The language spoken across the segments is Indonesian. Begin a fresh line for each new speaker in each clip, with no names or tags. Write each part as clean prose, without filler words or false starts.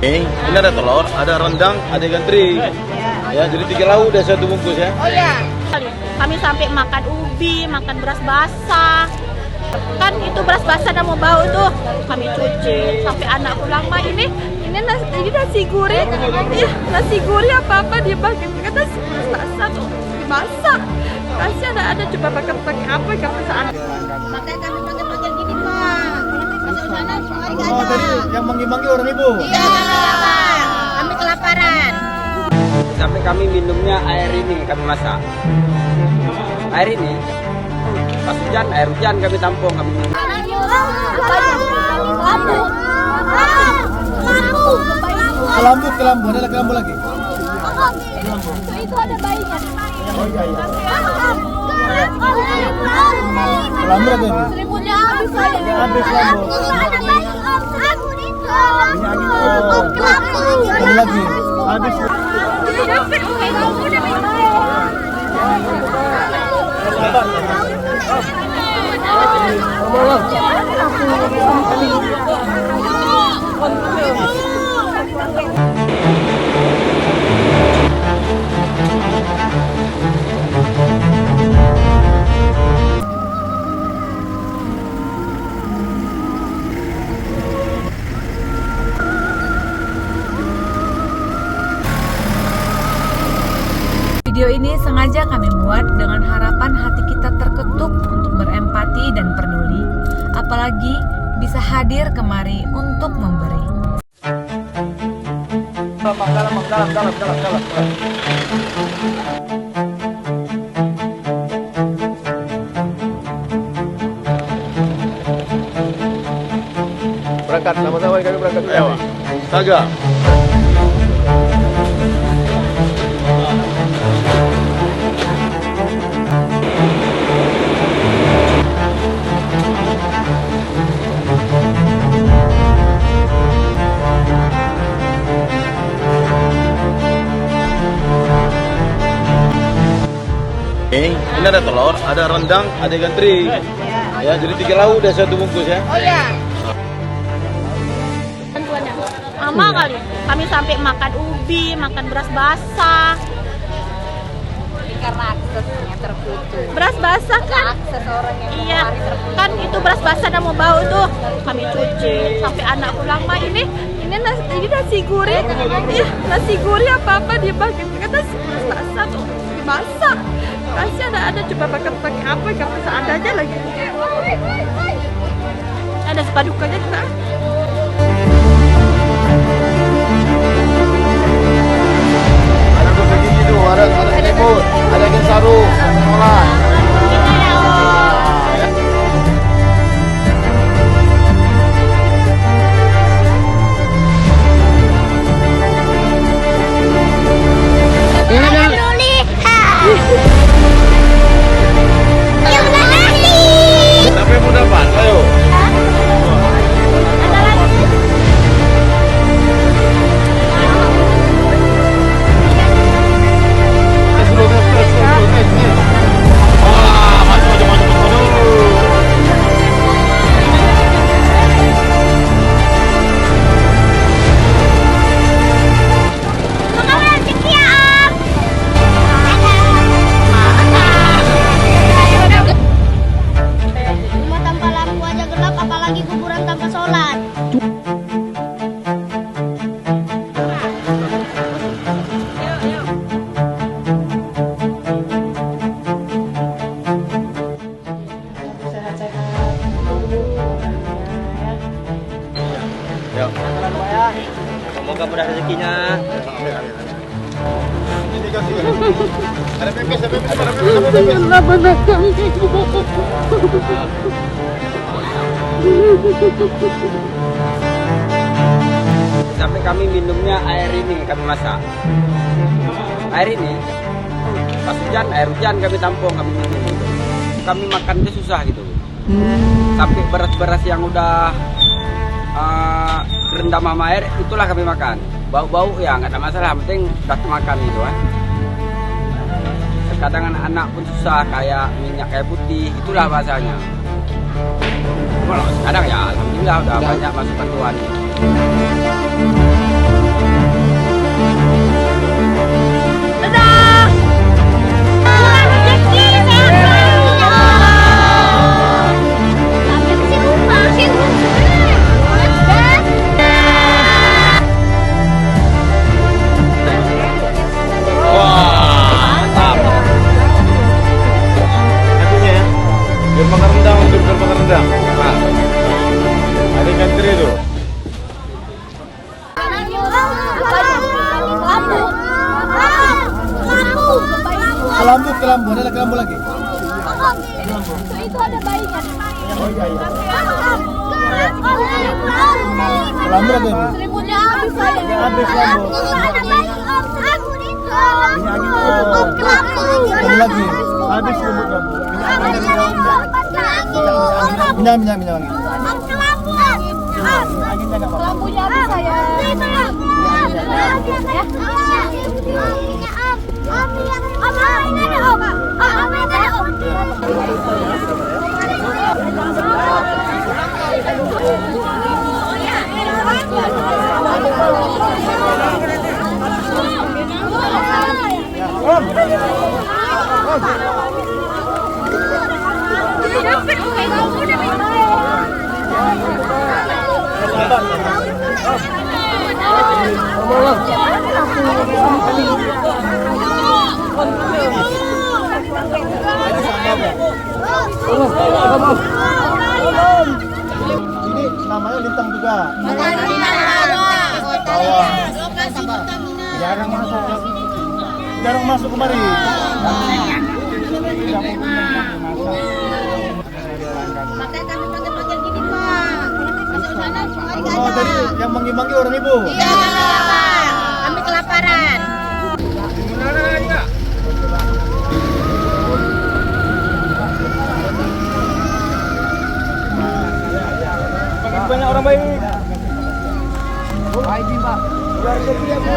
Ini ada telur, ada rendang, ada ikan teri. Ya, jadi 3 lauk udah 1 bungkus ya.
Oh iya. Kami sampai makan ubi, makan beras basah. Kan itu beras basah dan mau bau tuh. Kami cuci sampai anak pulang, "Ma, ini nasi gurih." Iya, nasi gurih apa dia pakai kata beras basah tuh dimasak. Kasih ada coba pakai apa enggak perasaan.
Makanya kami pakai gini, Pak. Kalau di sana semua hari nggak
Oh,
ada.
tadi yang manggil-manggil orang ibu.
Iya, kami kelaparan.
Sampai kami minumnya air ini kami masak. Air ini pas hujan, air hujan kami tampung kami minum.
Kelambu, ada kelambu lagi.
Itu ada bayinya.
Oh iya. Kelambu lagi ini.
Selimutnya habis saya.
Habis kelambu. Ini lagi. Habis.
Video ini sengaja kami buat dengan harapan hati kita terketuk untuk berempati dan peduli, apalagi bisa hadir kemari untuk memberi.
Dalam. Berangkat, sama-sama kami berangkat. Ayo, Saga. Ini ada telur, ada rendang, ada ikan teri. Ya, jadi 3 lauk udah 1 bungkus ya.
Oh iya. Lama kali. Kami sampai makan ubi, makan beras basah.
Karena aksesnya terputus.
Beras basah kan?
Akses orang yang
Iya. Kan itu beras basah dan mau bau tuh. Kami cuci sampai anak pulang, "Ma, ini nasi gurih." Iya, nasi gurih apa dia pakai kata beras basah tuh dimasak. Kasih ada coba pakai apa enggak perasaan aja lagi. Ada sepadukannya kita.
Ada kucing gitu, ada selimut, ada ikan sarung, sekolah. Siapa yang mau dapat? Ayo.
Rumah tanpa lampu aja gelap, apalagi kuburan tanpa sholat.
Ya.
Semoga mudah rezekinya.
Ini dikasih. Ada pepes, ada pepes.
Sampai kami minumnya air ini kami masak. Air ini pas hujan, air hujan kami tampung kami minum. Kami makannya susah gitu. Sampai beras-beras yang udah rendam sama air itulah kami makan. Bau-bau ya nggak ada masalah, yang penting udah makan gitu kan. Kadang anak pun susah kayak minyak kayak putih, itulah bahasanya. Kalau sekarang ya alhamdulillah udah banyak masukan Tuhan.
kelambu, ada kelambu lagi.
Itu ada bayinya.
Oh iya iya. Kelambu lagi.
Selimutnya habis saya.
Habis kelambu. Ada lagi. Habis selimutnya bu. Minyak wangi. Anginnya nggak apa.
Kelambunya habis saya.
Ini namanya lintang juga. Jarang masuk kemari.
Makanya kami panggil-panggil gini Pak. Masuk sana semua hari
Oh tadi yang manggil-manggil orang ibu.
Iya, kami kelaparan.
Banyak orang baik. Baik Pak. Luar biasa Bu.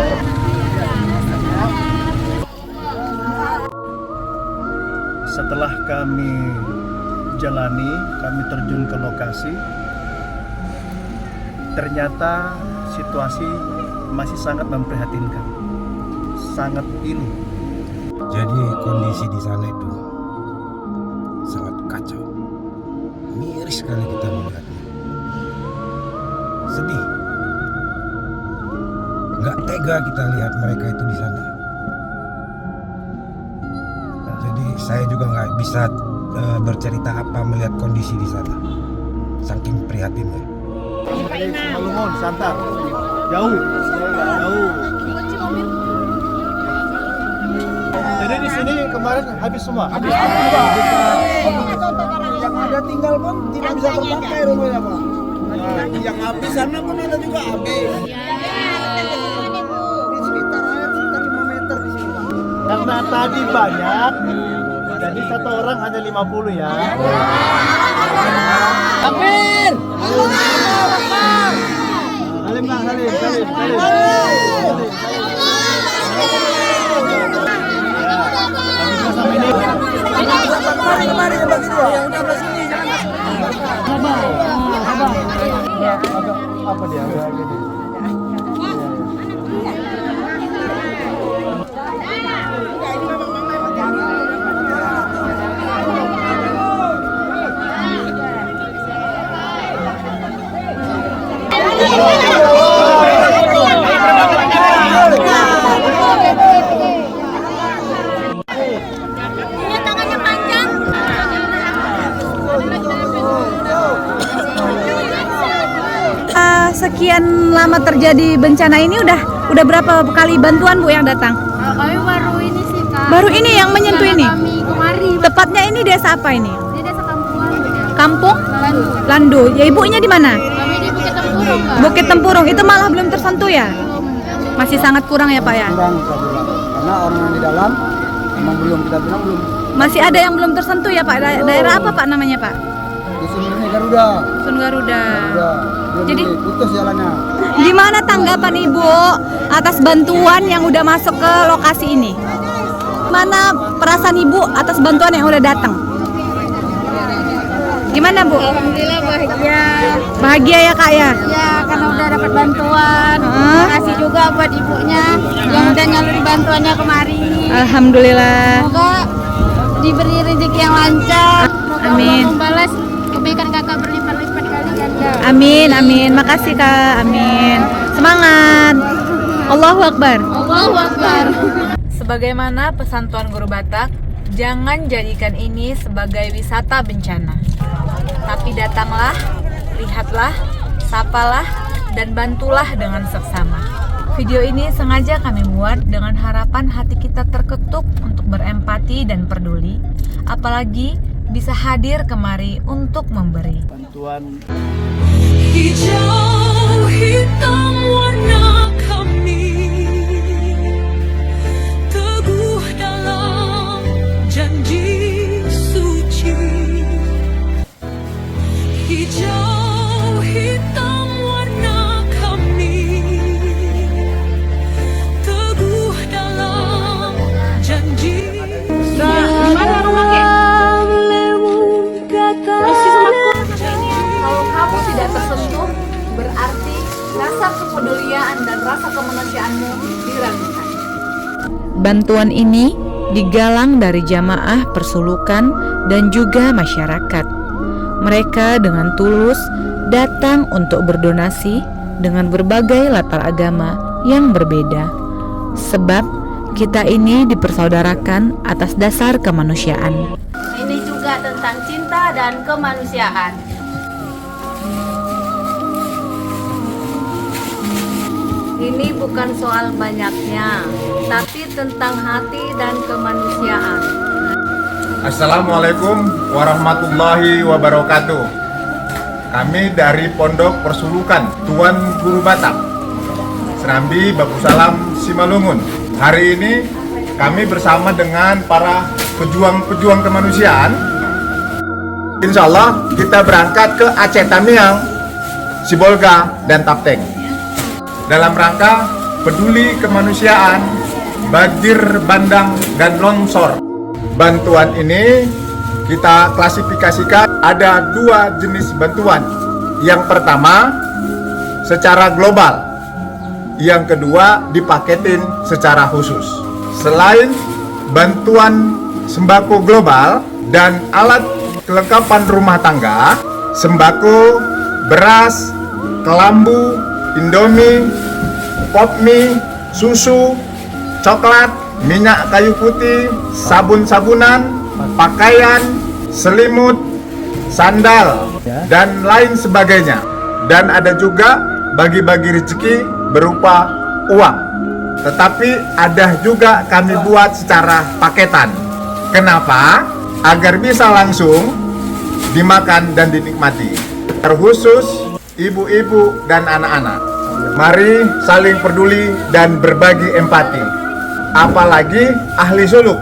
Setelah kami jalani, kami terjun ke lokasi. Ternyata situasi masih sangat memprihatinkan, sangat pilu.
Jadi kondisi di sana itu sangat kacau. Miris sekali kita melihatnya. Sedih. Nggak tega kita lihat mereka itu di sana. Jadi saya juga nggak bisa bercerita apa melihat kondisi di sana. Saking prihatinnya.
Malungun, Santar, jauh. Jadi di sini kemarin habis semua.
Yang ada tinggal pun tidak bisa terpakai rumahnya Pak. Yang habis sana pun ada juga habis. Di sekitar 5 meter di sini Pak.
Karena tadi banyak, jadi satu orang hanya 50 ya.
Amin.
Salim Kak, salim. Sama ini.
Mari bagi dua. Yang udah belas ini jangan.
Apa dia?
Tangannya panjang.
Sekian lama terjadi bencana ini udah berapa kali bantuan Bu yang datang?
Kami baru ini sih Kak.
Baru ini yang menyentuh ini.
Kami kemari
Tepatnya ini desa apa ini?
di desa Kampungan.
Kampung
Landu.
Landu. Ya ibunya di mana?
Kami di Bukit Tempurung Kak.
Bukit Tempurung. Itu malah belum tersentuh ya? Masih sangat kurang ya Pak ya?
Kurang saya bilang. Karena orang yang di dalam memang belum kita bilang belum.
Masih ada yang belum tersentuh ya Pak? Daerah apa Pak namanya Pak?
Di sini ini Garuda.
Sun Garuda.
Belum
Jadi
putus jalannya.
gimana tanggapan Ibu atas bantuan yang udah masuk ke lokasi ini? Mana perasaan Ibu atas bantuan yang udah datang? Gimana Bu?
Alhamdulillah bahagia.
Bahagia ya Kak ya?
Ya karena udah dapat bantuan. Terima kasih juga buat ibunya yang udah nyaluri bantuannya kemari.
Alhamdulillah.
Semoga diberi rezeki yang lancar. Semoga
Amin.
Allah membalas kebaikan kakak berlipat-lipat kali ganda.
Amin, amin. Makasih Kak. Amin. Semangat. Allahu Akbar.
Allahu Akbar.
Sebagaimana pesan Tuan Guru Batak, jangan jadikan ini sebagai wisata bencana. Tapi datanglah, lihatlah, sapalah, dan bantulah dengan seksama. Video ini sengaja kami buat dengan harapan hati kita terketuk untuk berempati dan peduli, apalagi bisa hadir kemari untuk memberi.
Bantuan
Hijau hitam warna kami, teguh dalam janji suci. Hijau hitam warna kami, teguh dalam janji.
Kalau kamu tidak tersentuh, berarti rasa kepedulian dan rasa kemanusiaanmu diragukan. Bantuan ini digalang dari jamaah persulukan dan juga masyarakat. Mereka dengan tulus datang untuk berdonasi dengan berbagai latar agama yang berbeda. Sebab kita ini dipersaudarakan atas dasar kemanusiaan.
Ini juga tentang cinta dan kemanusiaan.
Ini bukan soal banyaknya, tapi tentang hati dan kemanusiaan.
Assalamualaikum warahmatullahi wabarakatuh. Kami dari Pondok Persulukan Tuan Guru Batak, Serambi Baku Salam Simalungun. Hari ini kami bersama dengan para pejuang-pejuang kemanusiaan. Insya Allah kita berangkat ke Aceh Tamiang, Sibolga, dan Tapteng dalam rangka peduli kemanusiaan, banjir bandang, dan longsor. Bantuan ini kita klasifikasikan ada 2 jenis bantuan. Yang pertama secara global, yang kedua dipaketin secara khusus. Selain bantuan sembako global dan alat kelengkapan rumah tangga, sembako, beras, kelambu, Indomie, pop mie, susu, coklat, minyak kayu putih, sabun-sabunan, pakaian, selimut, sandal, dan lain sebagainya. Dan ada juga bagi-bagi rezeki berupa uang. Tetapi ada juga kami buat secara paketan. Kenapa? Agar bisa langsung dimakan dan dinikmati. Terkhusus ibu-ibu dan anak-anak. Mari saling peduli dan berbagi empati. Apalagi ahli suluk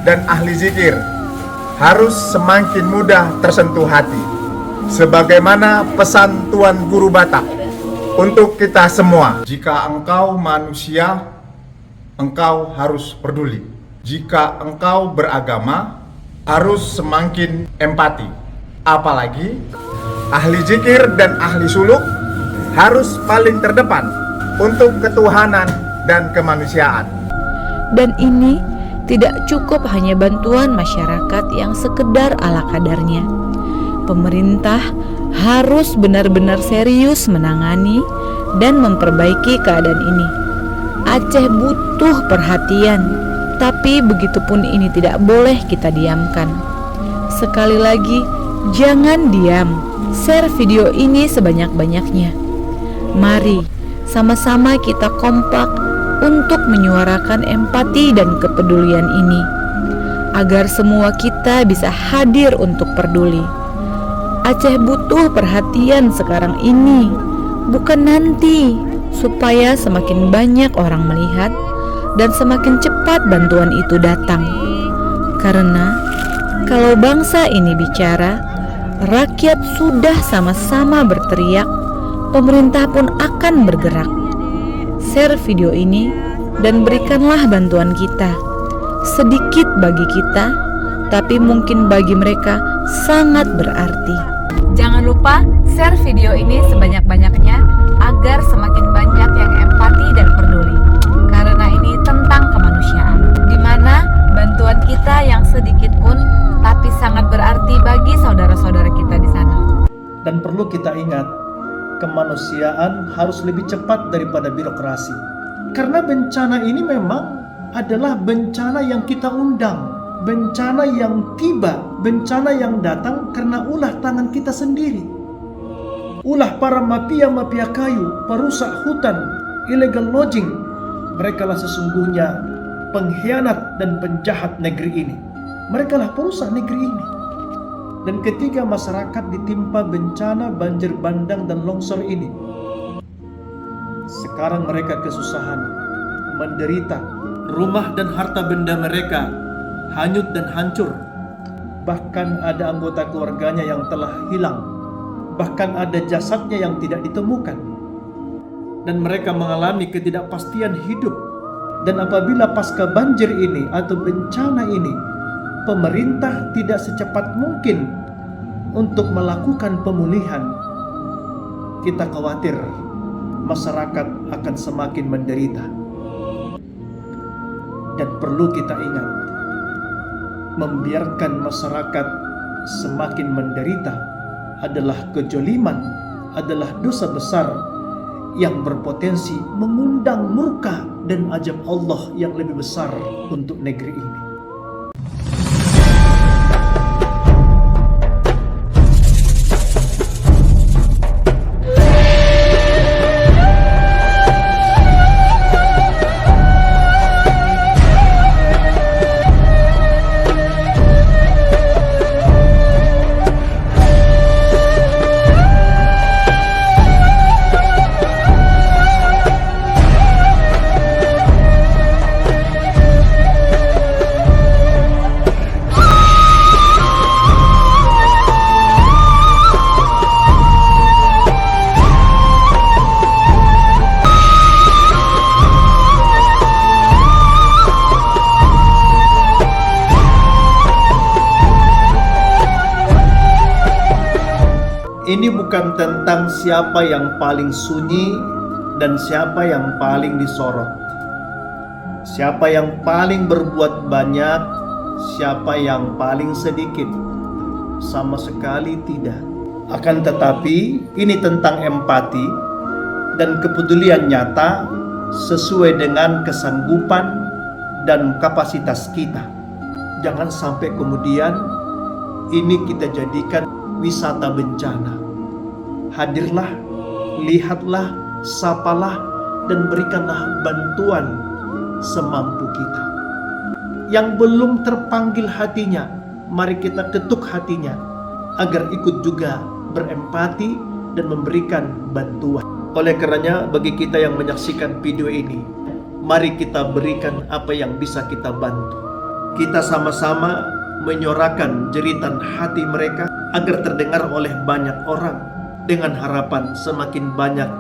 dan ahli zikir harus semakin mudah tersentuh hati. Sebagaimana pesan Tuan Guru Batak untuk kita semua. Jika engkau manusia, engkau harus peduli. Jika engkau beragama, harus semakin empati. Apalagi ahli zikir dan ahli suluk harus paling terdepan untuk ketuhanan dan kemanusiaan.
Dan ini tidak cukup hanya bantuan masyarakat yang sekedar ala kadarnya. Pemerintah harus benar-benar serius menangani dan memperbaiki keadaan ini. Aceh butuh perhatian, tapi begitupun ini tidak boleh kita diamkan. Sekali lagi, jangan diam. Share video ini sebanyak-banyaknya. Mari sama-sama kita kompak untuk menyuarakan empati dan kepedulian ini, agar semua kita bisa hadir untuk peduli. Aceh butuh perhatian sekarang ini, bukan nanti, supaya semakin banyak orang melihat dan semakin cepat bantuan itu datang. Karena kalau bangsa ini bicara, rakyat sudah sama-sama berteriak, pemerintah pun akan bergerak. Share video ini dan berikanlah bantuan kita. Sedikit bagi kita, tapi mungkin bagi mereka sangat berarti. Jangan lupa share video ini sebanyak-banyaknya agar semakin banyak yang empati dan peduli. Karena ini tentang kemanusiaan, di mana bantuan kita yang sedikit pun tapi sangat berarti bagi saudara-saudara kita di sana.
Dan perlu kita ingat, kemanusiaan harus lebih cepat daripada birokrasi. Karena bencana ini memang adalah bencana yang kita undang, bencana yang tiba, bencana yang datang karena ulah tangan kita sendiri. Ulah para mafia-mafia kayu, perusak hutan, illegal lodging, mereka lah sesungguhnya pengkhianat dan penjahat negeri ini. Mereka lah perusak negeri ini. Dan ketika masyarakat ditimpa bencana banjir bandang dan longsor ini, sekarang mereka kesusahan, menderita, rumah dan harta benda mereka hanyut dan hancur. Bahkan ada anggota keluarganya yang telah hilang, bahkan ada jasadnya yang tidak ditemukan. Dan mereka mengalami ketidakpastian hidup. Dan apabila pasca banjir ini atau bencana ini, pemerintah tidak secepat mungkin untuk melakukan pemulihan, kita khawatir masyarakat akan semakin menderita. Dan perlu kita ingat, membiarkan masyarakat semakin menderita adalah kezaliman, adalah dosa besar yang berpotensi mengundang murka dan azab Allah yang lebih besar untuk negeri ini. Ini bukan tentang siapa yang paling sunyi dan siapa yang paling disorot, siapa yang paling berbuat banyak, siapa yang paling sedikit. Sama sekali tidak. Akan tetapi ini tentang empati dan kepedulian nyata sesuai dengan kesanggupan dan kapasitas kita. Jangan sampai kemudian ini kita jadikan wisata bencana. Hadirlah, lihatlah, sapalah, dan berikanlah bantuan semampu kita. Yang belum terpanggil hatinya, mari kita ketuk hatinya agar ikut juga berempati dan memberikan bantuan. Oleh karenanya, bagi kita yang menyaksikan video ini, mari kita berikan apa yang bisa kita bantu. Kita sama-sama menyorakan jeritan hati mereka agar terdengar oleh banyak orang, dengan harapan semakin banyak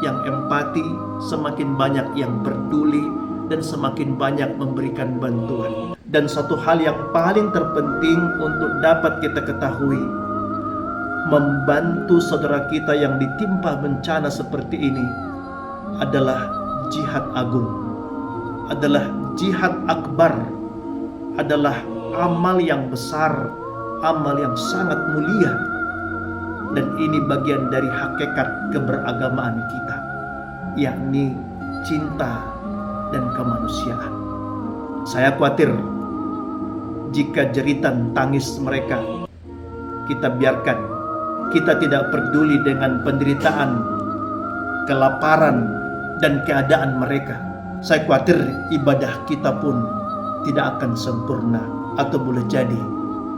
yang empati, semakin banyak yang peduli, dan semakin banyak memberikan bantuan. Dan satu hal yang paling terpenting untuk dapat kita ketahui, membantu saudara kita yang ditimpa bencana seperti ini adalah jihad agung, adalah jihad akbar, adalah amal yang besar, amal yang sangat mulia. Dan ini bagian dari hakikat keberagamaan kita, yakni cinta dan kemanusiaan. Saya khawatir jika jeritan tangis mereka kita biarkan, kita tidak peduli dengan penderitaan, kelaparan, dan keadaan mereka. Saya khawatir ibadah kita pun tidak akan sempurna atau boleh jadi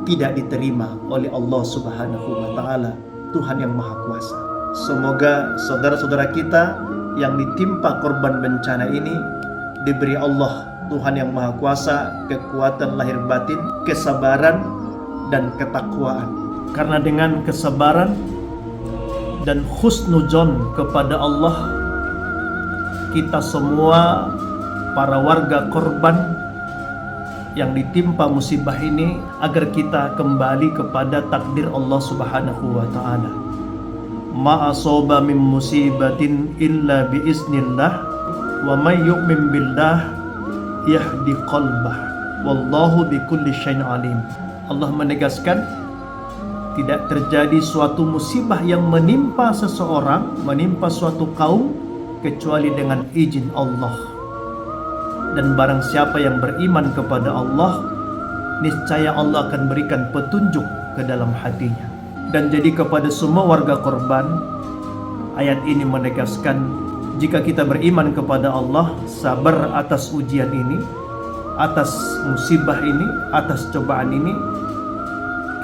tidak diterima oleh Allah Subhanahu wa Ta'ala, Tuhan yang Maha Kuasa. Semoga saudara-saudara kita yang ditimpa korban bencana ini diberi Allah, Tuhan yang Maha Kuasa, kekuatan lahir batin, kesabaran, dan ketakwaan. Karena dengan kesabaran dan husnuzon kepada Allah, kita semua para warga korban yang ditimpa musibah ini, agar kita kembali kepada takdir Allah Subhanahu wa Ta'ala. Ma asaba min musibatin illa biiznillah wa may yu'min billah yahdi qalbah wallahu bikulli syai'in alim. Allah menegaskan, tidak terjadi suatu musibah yang menimpa seseorang, menimpa suatu kaum, kecuali dengan izin Allah. Dan barang siapa yang beriman kepada Allah, niscaya Allah akan berikan petunjuk ke dalam hatinya. Dan jadi kepada semua warga korban, ayat ini menegaskan Jika kita beriman kepada Allah, sabar atas ujian ini, atas musibah ini, atas cobaan ini,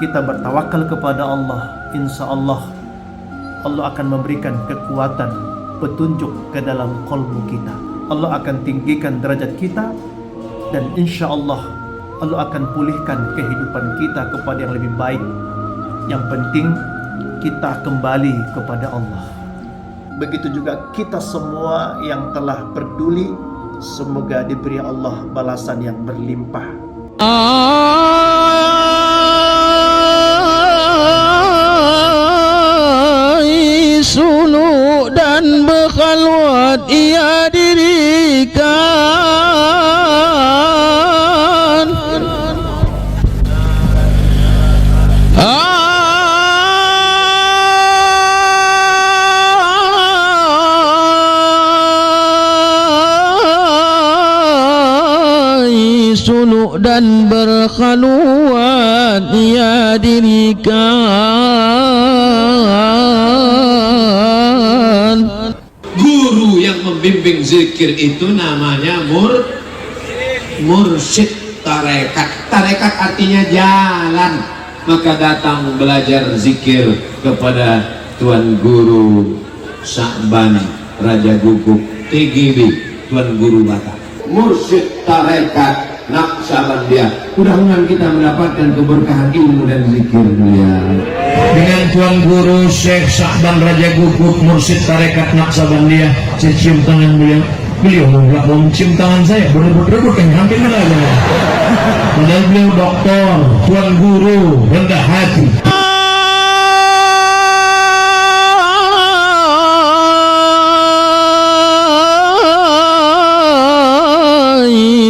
kita bertawakal kepada Allah, insya Allah Allah akan memberikan kekuatan, petunjuk ke dalam qalbu kita. Allah akan tinggikan derajat kita, dan insya Allah Allah akan pulihkan kehidupan kita kepada yang lebih baik. Yang penting kita kembali kepada Allah. Begitu juga kita semua yang telah peduli, semoga diberi Allah balasan yang berlimpah.
Suluk dan berkhalwat ia dirikan. Suluk dan berkhalwat ia dirikan.
Guru yang membimbing zikir itu namanya mursyid tarekat. Tarekat artinya jalan. Maka datang belajar zikir kepada Tuan Guru Sa'ban Raja Guguk TGB, Tuan Guru Batak. Mursyid tarekat Naqsabandiyah. Mudah-mudahan kita mendapatkan keberkahan ilmu dan zikir beliau.
Dengan Tuan Guru Syekh Sa'ban Raja Guguk, Mursyid tarekat Naqsabandiyah, saya cium tangan beliau. Beliau nggak mau cium tangan saya, berebut-rebut kan hampir kalah. Padahal beliau doktor, Tuan Guru, rendah hati.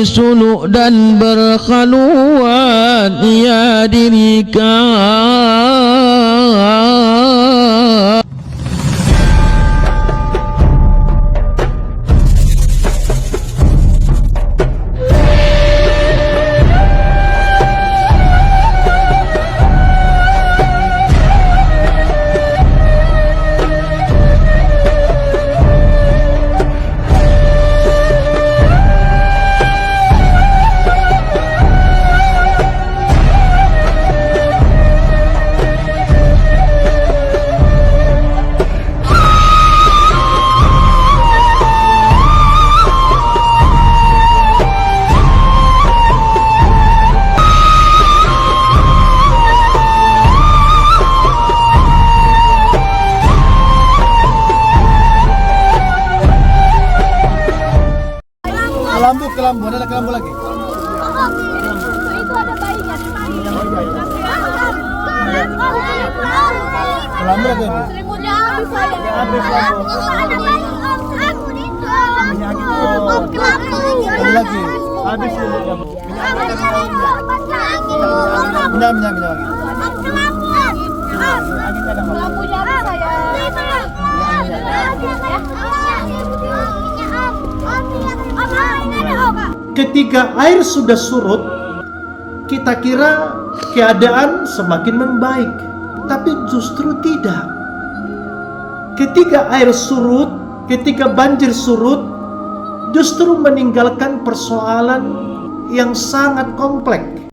Suluk dan berkhalwat ia dirikan.
Kelambu, ada kelambu lagi.
Itu ada bayinya.
Kelambu lagi.
Selimutnya habis saya.
Habis kelambu.
Ada bayi aku di dalam.
Ada lagi. Habis selimutnya. Minyak lagi.
Kelambunya saya.
Ketika air sudah surut, kita kira keadaan semakin membaik, tapi justru tidak. Ketika air surut, ketika banjir surut, justru meninggalkan persoalan yang sangat kompleks.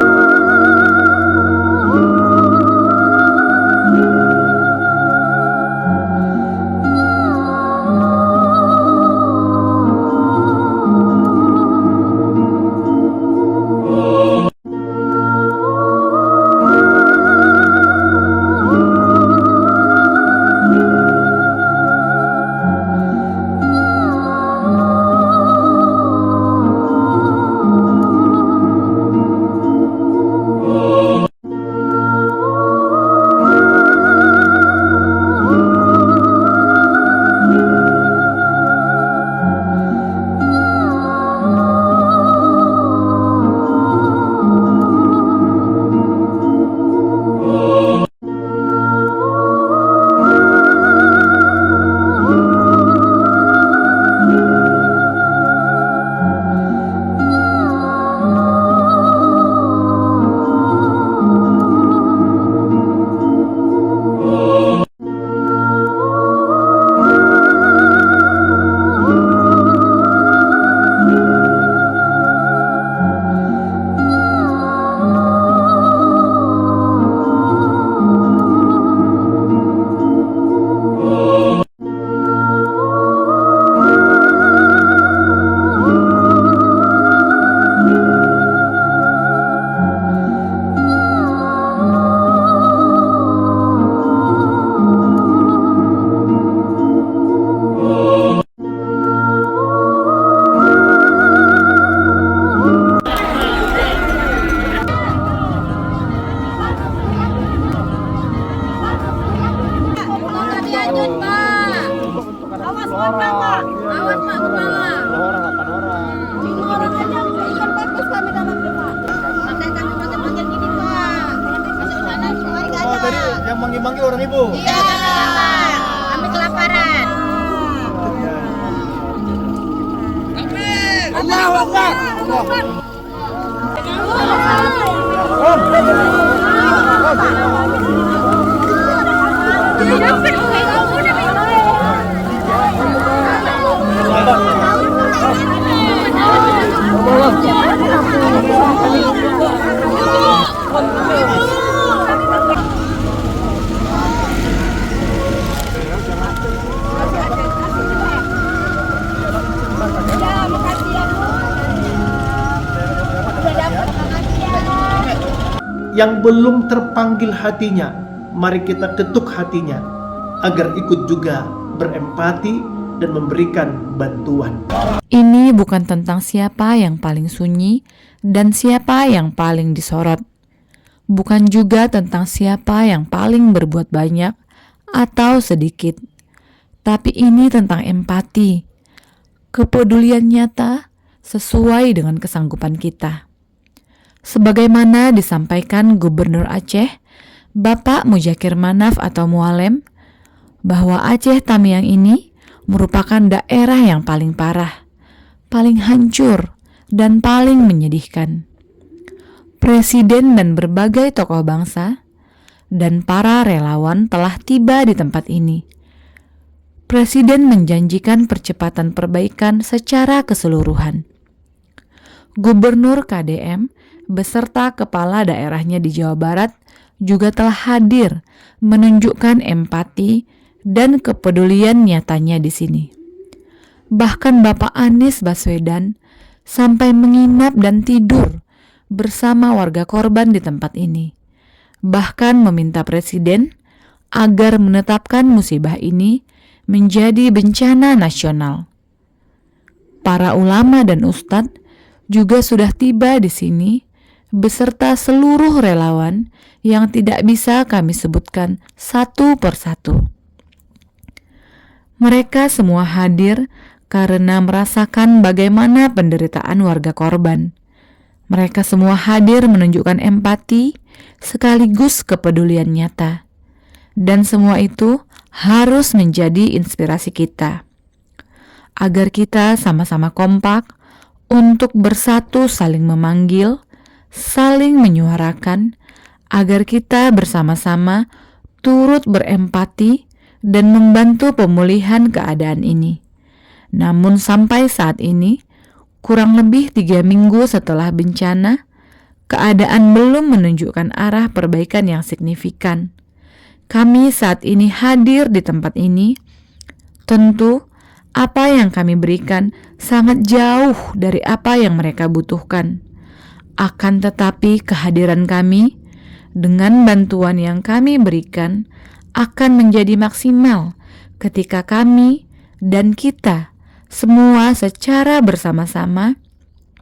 Ibu?
Iya. Kami kelaparan.
Allahu Akbar.
Yang belum terpanggil hatinya, mari kita ketuk hatinya agar ikut juga berempati dan memberikan bantuan.
Ini bukan tentang siapa yang paling sunyi dan siapa yang paling disorot. Bukan juga tentang siapa yang paling berbuat banyak atau sedikit. Tapi ini tentang empati, kepedulian nyata sesuai dengan kesanggupan kita. Sebagaimana disampaikan Gubernur Aceh, Bapak Mujakir Manaf atau Mualem, bahwa Aceh Tamiang ini merupakan daerah yang paling parah, paling hancur, dan paling menyedihkan. Presiden dan berbagai tokoh bangsa dan para relawan telah tiba di tempat ini. Presiden menjanjikan percepatan perbaikan secara keseluruhan. Gubernur KDM beserta kepala daerahnya di Jawa Barat juga telah hadir menunjukkan empati dan kepedulian nyatanya di sini. Bahkan Bapak Anies Baswedan sampai menginap dan tidur bersama warga korban di tempat ini. Bahkan meminta Presiden agar menetapkan musibah ini menjadi bencana nasional. Para ulama dan ustadz juga sudah tiba di sini beserta seluruh relawan yang tidak bisa kami sebutkan satu persatu. Mereka semua hadir karena merasakan bagaimana penderitaan warga korban. Mereka semua hadir menunjukkan empati sekaligus kepedulian nyata. Dan semua itu harus menjadi inspirasi kita. Agar kita sama-sama kompak untuk bersatu saling memanggil, saling menyuarakan, agar kita bersama-sama turut berempati dan membantu pemulihan keadaan ini. Namun sampai saat ini, kurang lebih 3 minggu setelah bencana, keadaan belum menunjukkan arah perbaikan yang signifikan. Kami saat ini hadir di tempat ini, tentu apa yang kami berikan sangat jauh dari apa yang mereka butuhkan. Akan tetapi kehadiran kami dengan bantuan yang kami berikan akan menjadi maksimal ketika kami dan kita semua secara bersama-sama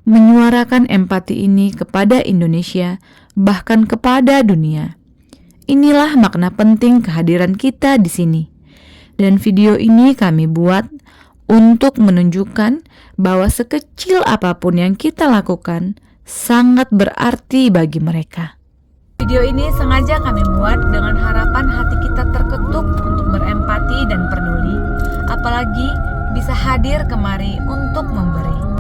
menyuarakan empati ini kepada Indonesia, bahkan kepada dunia. Inilah makna penting kehadiran kita di sini. Dan video ini kami buat untuk menunjukkan bahwa sekecil apapun yang kita lakukan sangat berarti bagi mereka. Video ini sengaja kami buat dengan harapan hati kita terketuk untuk berempati dan peduli, apalagi bisa hadir kemari untuk memberi.